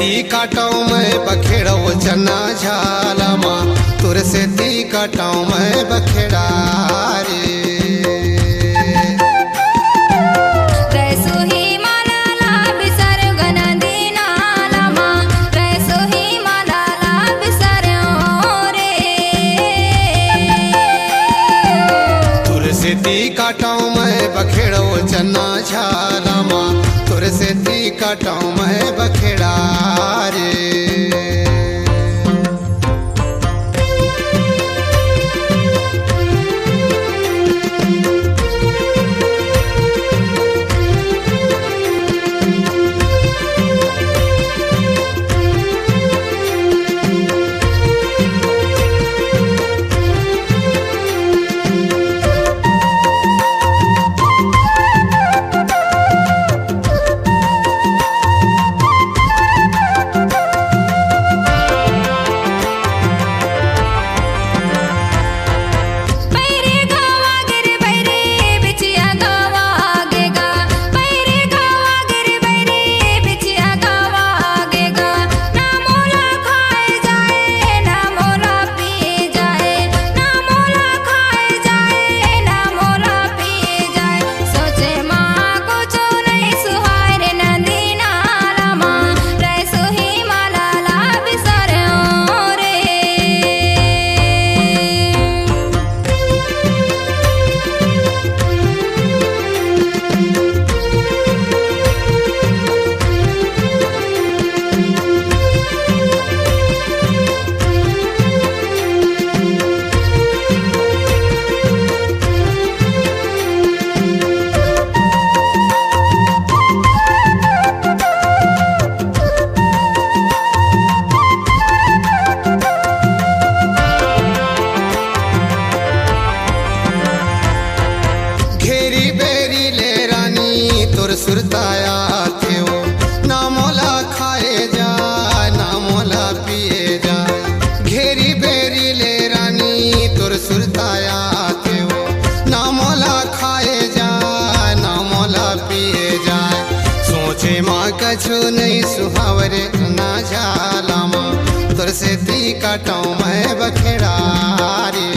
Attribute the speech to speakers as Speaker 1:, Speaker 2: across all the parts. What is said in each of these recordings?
Speaker 1: ती काटाऊ मैं बखेड़ो चना झालामा तुर से ती काटाऊ मैं बखेड़ा रे। ती काटाऊ मैं बखेड़ो चना झालामा तुर से ती काटाऊ मैं बखेड़ा रे। सुरताया थे वो ना मोला खाए जा ना मोला पिए जा। घेरी बेरी ले रानी तुर सुरताया थे वो ना मोला खाए जा ना मोला पिए जा। सोचे माँ कछु नहीं सुहावरे ना झालामा तुर से ती काटाऊ मैं बखेड़ा रे।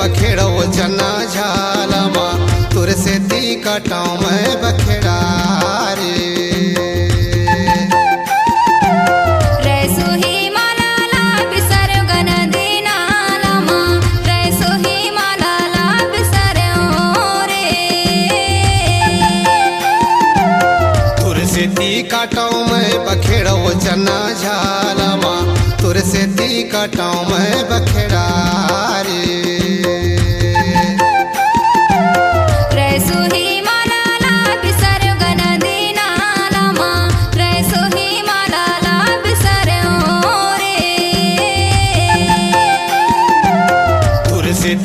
Speaker 1: बखेड़ो चना झालामा तुर से ती काटाऊ मैं बखेड़ा रे। तुर से ती काटाऊ मैं बखेड़ो चना झालामा तुर से ती काटाऊ मैं बखेड़ा रे।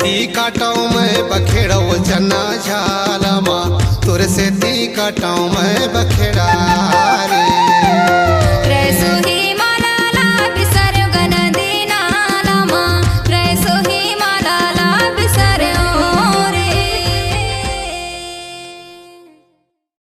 Speaker 1: ती काटाऊ मैं बखेड़ो चना झालामा तुर से ती काटाऊ मैं बखेड़ा।